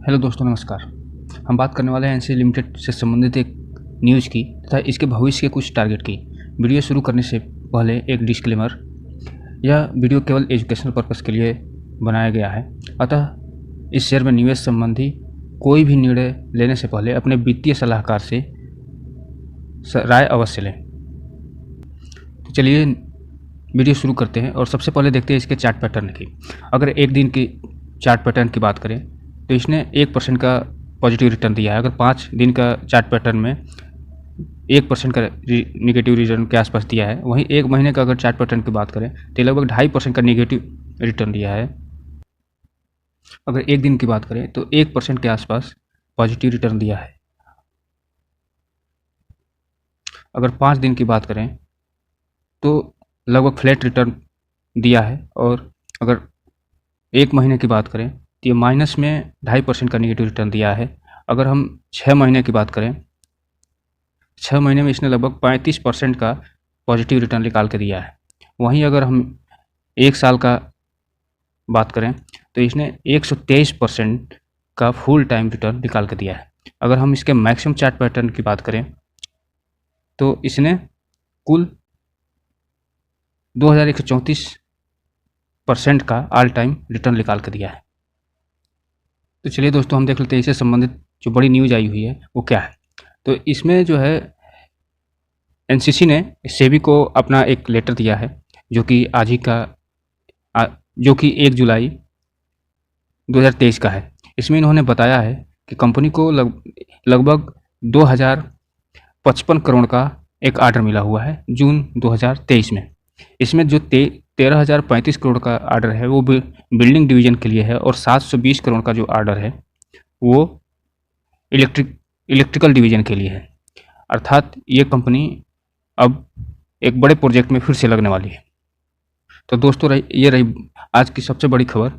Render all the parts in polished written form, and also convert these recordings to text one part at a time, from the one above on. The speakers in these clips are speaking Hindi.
हेलो दोस्तों, नमस्कार। हम बात करने वाले हैं एनसीसी लिमिटेड से संबंधित एक न्यूज़ की तथा इसके भविष्य के कुछ टारगेट की। वीडियो शुरू करने से पहले एक डिस्क्लेमर, यह वीडियो केवल एजुकेशनल पर्पस के लिए बनाया गया है। अतः इस शेयर में निवेश संबंधी कोई भी निर्णय लेने से पहले अपने वित्तीय सलाहकार से राय अवश्य लें। तो चलिए वीडियो शुरू करते हैं और सबसे पहले देखते हैं इसके चार्ट पैटर्न की। अगर एक दिन की चार्ट पैटर्न की बात करें तो इसने 1% का पॉजिटिव रिटर्न दिया है। अगर 5 दिन का चार्ट पैटर्न में 1% का निगेटिव रिटर्न के आसपास दिया है, वहीं एक महीने का अगर चार्ट पैटर्न की बात करें तो लगभग 2.5% का निगेटिव रिटर्न दिया है। अगर एक दिन की बात करें तो 1% के आसपास पॉजिटिव रिटर्न दिया है। अगर 5 दिन की बात करें तो लगभग फ्लैट रिटर्न दिया है। और अगर एक महीने की बात करें तो ये माइनस में 2.5% का निगेटिव रिटर्न दिया है। अगर हम 6 महीने की बात करें, 6 महीने में इसने लगभग 35% का पॉजिटिव रिटर्न निकाल के दिया है। वहीं अगर हम 1 साल का बात करें तो इसने 123% का फुल टाइम रिटर्न निकाल के दिया है। अगर हम इसके मैक्सिमम चार्ट पैटर्न की बात करें तो इसने कुल 2134% का ऑल टाइम रिटर्न निकाल के दिया है। तो चलिए दोस्तों, हम देख लेते हैं इससे संबंधित जो बड़ी न्यूज़ आई हुई है वो क्या है। तो इसमें जो है एनसीसी ने सेबी को अपना एक लेटर दिया है जो कि आज ही का जो कि 1 जुलाई 2023 का है। इसमें इन्होंने बताया है कि कंपनी को लगभग 2055 करोड़ का एक ऑर्डर मिला हुआ है जून 2023 में। इसमें जो 13,035 करोड़ का ऑर्डर है वो बिल्डिंग डिवीजन के लिए है और 720 करोड़ का जो ऑर्डर है वो इलेक्ट्रिकल डिवीजन के लिए है। अर्थात ये कंपनी अब एक बड़े प्रोजेक्ट में फिर से लगने वाली है। तो दोस्तों, ये रही आज की सबसे बड़ी खबर।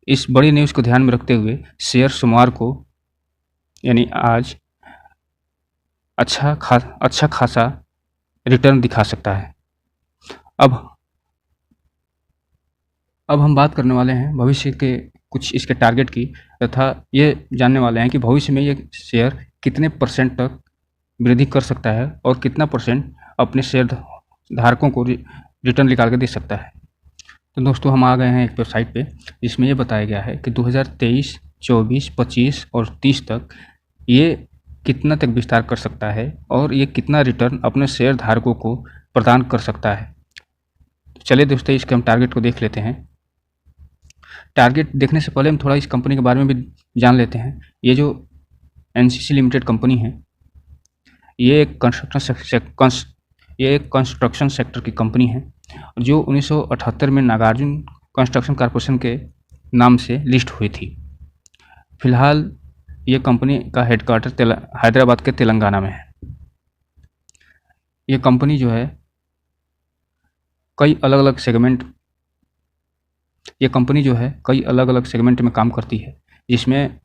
इस बड़ी न्यूज़ को ध्यान में रखते हुए शेयर सोमवार को यानी आज अच्छा खासा रिटर्न दिखा सकता है। अब हम बात करने वाले हैं भविष्य के कुछ इसके टारगेट की तथा ये जानने वाले हैं कि भविष्य में ये शेयर कितने % तक वृद्धि कर सकता है और कितना % अपने शेयर धारकों को रिटर्न निकाल के दे सकता है। तो दोस्तों, हम आ गए हैं एक वेबसाइट पे जिसमें ये बताया गया है कि 2023, 24, 25 और 30 तक ये कितना तक विस्तार कर सकता है और ये कितना रिटर्न अपने शेयर धारकों को प्रदान कर सकता है। तो चलिए दोस्तों, इसके हम टारगेट को देख लेते हैं। टारगेट देखने से पहले हम थोड़ा इस कंपनी के बारे में भी जान लेते हैं। ये जो एनसीसी लिमिटेड कंपनी है, ये एक कंस्ट्रक्शन सेक्टर की कंपनी है जो 1978 में नागार्जुन कंस्ट्रक्शन कॉरपोरेशन के नाम से लिस्ट हुई थी। फिलहाल ये कंपनी का हेडक्वार्टर हैदराबाद के तेलंगाना में है। ये कंपनी जो है कई अलग अलग सेगमेंट में काम करती है, जिसमें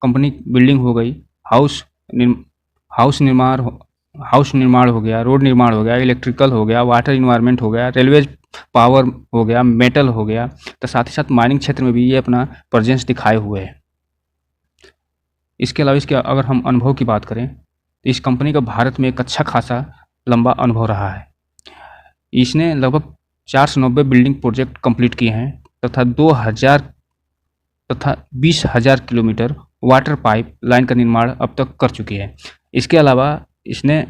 कंपनी बिल्डिंग हो गई, हाउस निर्माण हो गया, रोड निर्माण हो गया, इलेक्ट्रिकल हो गया, वाटर इन्वायरमेंट हो गया, रेलवेज पावर हो गया, मेटल हो गया। तो साथ ही साथ माइनिंग क्षेत्र में भी ये अपना प्रेजेंस दिखाए हुए है। इसके अलावा इसके अगर हम अनुभव की बात करें तो इस कंपनी का भारत में एक अच्छा खासा लंबा अनुभव रहा है। इसने लगभग 490 बिल्डिंग प्रोजेक्ट कंप्लीट किए हैं तथा 20,000 किलोमीटर वाटर पाइप लाइन का निर्माण अब तक कर चुकी है। इसके अलावा इसने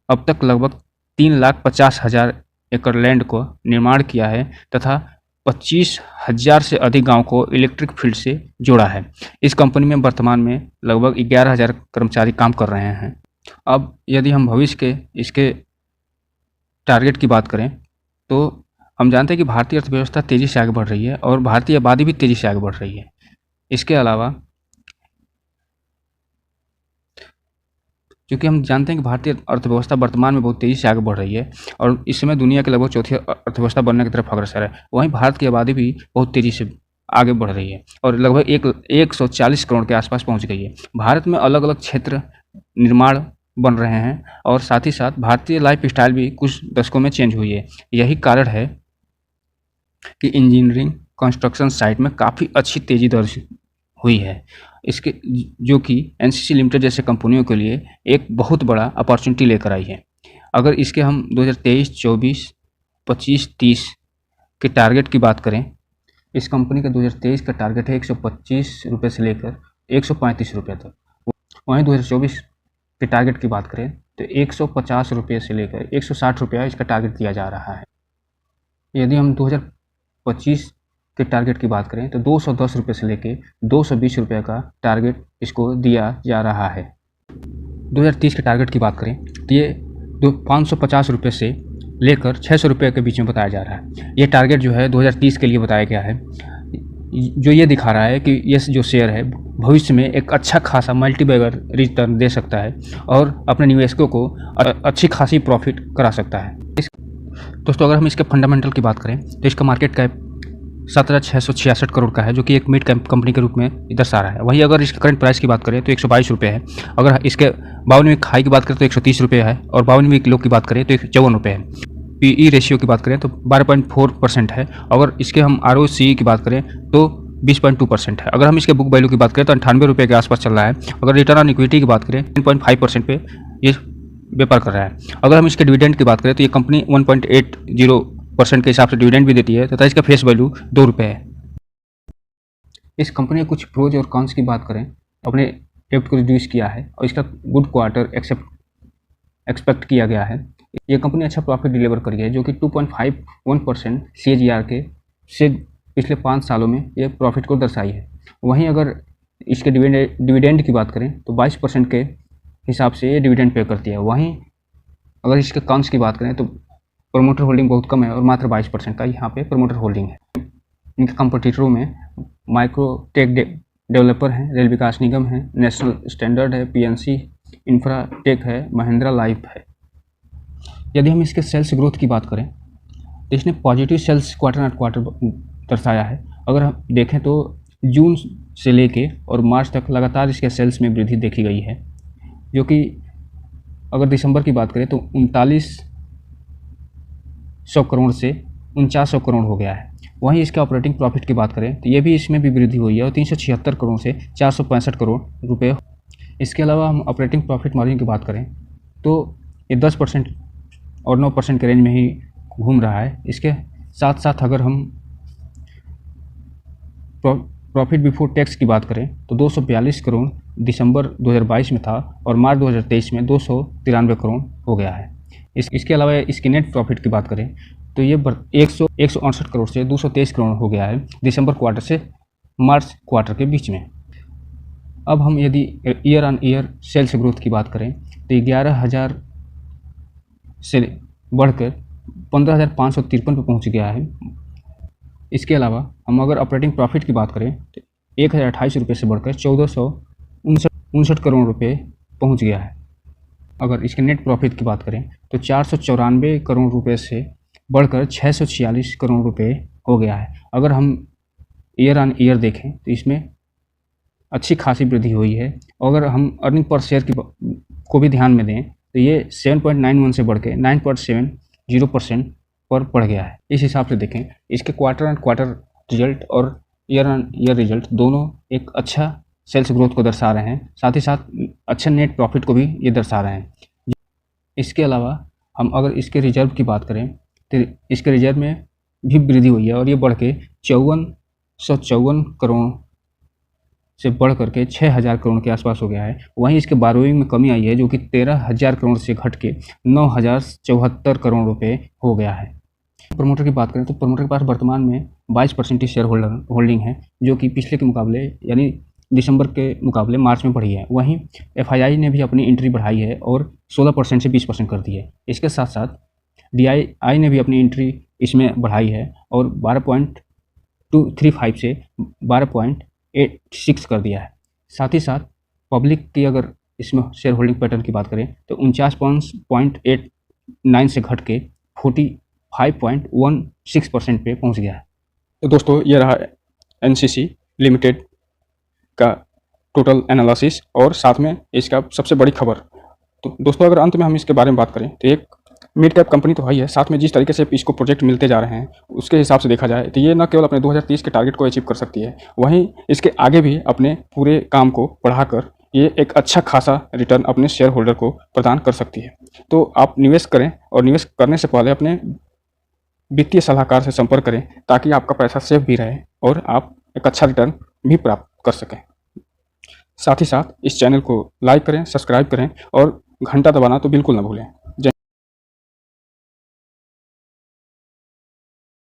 अब तक लगभग 3,50,000 एकड़ लैंड को निर्माण किया है तथा 25,000 से अधिक गांव को इलेक्ट्रिक फील्ड से जोड़ा है। इस कंपनी में वर्तमान में लगभग 11,000 कर्मचारी काम कर रहे हैं। अब यदि हम भविष्य के इसके टारगेट की बात करें तो हम जानते हैं कि भारतीय अर्थव्यवस्था तेज़ी से आगे बढ़ रही है और भारतीय आबादी भी तेज़ी से आगे बढ़ रही है। इसके अलावा क्योंकि हम जानते हैं कि भारतीय अर्थव्यवस्था वर्तमान में बहुत तेज़ी से आगे बढ़ रही है और इस समय दुनिया के लगभग चौथी अर्थव्यवस्था बनने की तरफ अग्रसर है। वहीं भारत की आबादी भी बहुत तेज़ी से आगे बढ़ रही है और लगभग 140 करोड़ के आसपास पहुंच गई है। भारत में अलग अलग क्षेत्र निर्माण बन रहे हैं और साथ ही साथ भारतीय लाइफ स्टाइल भी कुछ दशकों में चेंज हुई है। यही कारण है कि इंजीनियरिंग कंस्ट्रक्शन साइट में काफ़ी अच्छी तेज़ी दर्ज हुई है। इसके जो कि एनसीसी लिमिटेड जैसे कंपनियों के लिए एक बहुत बड़ा अपॉर्चुनिटी लेकर आई है। अगर इसके हम 2023, 24, 25, 30 के टारगेट की बात करें, इस कंपनी का 2023 का टारगेट है 125 रुपये से लेकर 135 रुपये तक। वहीं 2024 के टारगेट की बात करें तो 150 रुपये से लेकर 160 रुपया इसका टारगेट दिया जा रहा है। यदि हम 2025 के टारगेट की बात करें तो 210 रुपये से लेकर 220 रुपये का टारगेट इसको दिया जा रहा है। 2030 के टारगेट की बात करें तो ये 550 रुपये से लेकर 600 रुपये के बीच में बताया जा रहा है। ये टारगेट जो है 2030 के लिए बताया गया है, जो ये दिखा रहा है कि ये जो शेयर है भविष्य में एक अच्छा खासा मल्टीबैगर रिटर्न दे सकता है और अपने निवेशकों को अच्छी खासी प्रॉफिट करा सकता है। दोस्तों अगर हम इसके फंडामेंटल की बात करें तो इसका मार्केट कैप 17,666 करोड़ का है, जो कि एक मिड कैप कंपनी के रूप में दर्शा रहा है। वहीं अगर इसके करंट प्राइस की बात करें तो 122 रुपये है। अगर इसके 52वीं हाई की बात करें तो 130 रुपये है और 52वीं लो की बात करें तो 54 रुपये है। पीई रेशियो की बात करें तो 12.4% है। अगर इसके हम आरओसी की बात करें तो 20.2% है। अगर हम इसके बुक वैल्यू की बात करें तो 98 रुपये के आसपास चल रहा है। अगर रिटर्न ऑन इक्विटी की बात करें 10.5% पे ये व्यापार कर रहा है। अगर हम इसके डिविडेंड की बात करें तो ये कंपनी 1.80% के हिसाब से डिविडेंड भी देती है तथा इसका फेस वैल्यू 2 रुपये है। इस कंपनी के कुछ प्रोज और कॉन्स की बात करें, अपने डेब्ट को रिड्यूस किया है और इसका गुड क्वार्टर एक्सपेक्ट किया गया है। ये कंपनी अच्छा प्रॉफिट डिलीवर करी है, जो कि 2.51% CAGR के से पिछले 5 सालों में ये प्रॉफिट को दर्शाई है। वहीं अगर इसके डिविडेंड की बात करें तो 22% के हिसाब से ये डिविडेंड पे करती है। वहीं अगर इसके कॉन्स की बात करें तो प्रोमोटर होल्डिंग बहुत कम है और मात्र 22% का यहाँ पे प्रोमोटर होल्डिंग है। इनके कंपटीटरों में माइक्रोटेक डेवलपर हैं, रेल विकास निगम है, नेशनल स्टैंडर्ड है, PNC इंफ्राटेक है, महिंद्रा लाइफ है। यदि हम इसके सेल्स ग्रोथ की बात करें तो इसने positive sales quarter on quarter दर्शाया है। अगर हम देखें तो जून से लेके और मार्च तक लगातार इसके सेल्स में वृद्धि देखी गई है, जो कि अगर दिसंबर की बात करें तो 3900 करोड़ से 4900 करोड़ हो गया है। वहीं इसके ऑपरेटिंग प्रॉफिट की बात करें तो ये भी इसमें भी वृद्धि हुई है और 376 करोड़ से 465 करोड़ रुपये। इसके अलावा हम ऑपरेटिंग प्रॉफिट मार्जिन की बात करें तो ये 10% और 9% के रेंज में ही घूम रहा है। इसके साथ साथ अगर हम प्रॉफिट बिफोर टैक्स की बात करें तो 242 करोड़ दिसंबर 2022 में था और मार्च 2023 में 293 करोड़ हो गया है। इसके अलावा इसकी नेट प्रॉफिट की बात करें तो ये 168 करोड़ से 223 करोड़ हो गया है दिसंबर क्वार्टर से मार्च क्वार्टर के बीच में। अब हम यदि year on year sales growth की बात करें तो 11,000 से बढ़कर 15,553 पे पहुंच गया है। इसके अलावा हम अगर ऑपरेटिंग प्रॉफिट की बात करें तो 1,028 रुपये से बढ़कर 1,459 करोड़ रुपये पहुंच गया है। अगर इसके नेट प्रॉफिट की बात करें तो 494 करोड़ रुपये से बढ़कर 646 करोड़ रुपये हो गया है। अगर हम ईयर ऑन ईयर देखें तो इसमें अच्छी खासी वृद्धि हुई है। अगर हम अर्निंग पर शेयर को भी ध्यान में दें तो ये 7.91 से बढ़ के 9.70% पर बढ़ गया है। इस हिसाब से देखें इसके क्वार्टर ऑन क्वार्टर रिजल्ट और ईयर ऑन ईयर रिजल्ट दोनों एक अच्छा सेल्स ग्रोथ को दर्शा रहे हैं, साथ ही साथ अच्छे नेट प्रॉफिट को भी ये दर्शा रहे हैं। इसके अलावा हम अगर इसके रिजर्व की बात करें तो इसके रिजर्व में भी वृद्धि हुई है और ये बढ़ के 5454 करोड़ से बढ़ करके 6,000 करोड़ के आसपास हो गया है। वहीं इसके बोरोइंग में कमी आई है, जो कि 13,000 करोड़ से घट के 9,074 करोड़ रुपये हो गया है। प्रमोटर की बात करें तो प्रमोटर के पास वर्तमान में 22% शेयर होल्डिंग है, जो कि पिछले के मुकाबले यानी दिसंबर के मुकाबले मार्च में बढ़ी है। वहीं FII ने भी अपनी एंट्री बढ़ाई है और 16% से 20% कर दी है। इसके साथ साथ DII ने भी अपनी एंट्री इसमें बढ़ाई है और 12.235 से 12.86 कर दिया है। साथ ही साथ पब्लिक की अगर इसमें शेयर होल्डिंग पैटर्न की बात करें तो 49.89 से घट के 45.16% पे पहुंच गया है। तो दोस्तों ये रहा NCC लिमिटेड का टोटल एनालिसिस और साथ में इसका सबसे बड़ी खबर। तो दोस्तों अगर अंत में हम इसके बारे में बात करें तो एक मिड कैप कंपनी तो है ही है, साथ में जिस तरीके से इसको प्रोजेक्ट मिलते जा रहे हैं उसके हिसाब से देखा जाए तो ये न केवल अपने 2030 के टारगेट को अचीव कर सकती है, वहीं इसके आगे भी अपने पूरे काम को बढ़ाकर ये एक अच्छा खासा रिटर्न अपने शेयर होल्डर को प्रदान कर सकती है। तो आप निवेश करें और निवेश करने से पहले अपने वित्तीय सलाहकार से संपर्क करें ताकि आपका पैसा सेफ भी रहे और आप एक अच्छा रिटर्न भी प्राप्त कर सकें। साथ ही साथ इस चैनल को लाइक करें, सब्सक्राइब करें और घंटा दबाना तो बिल्कुल ना भूलें।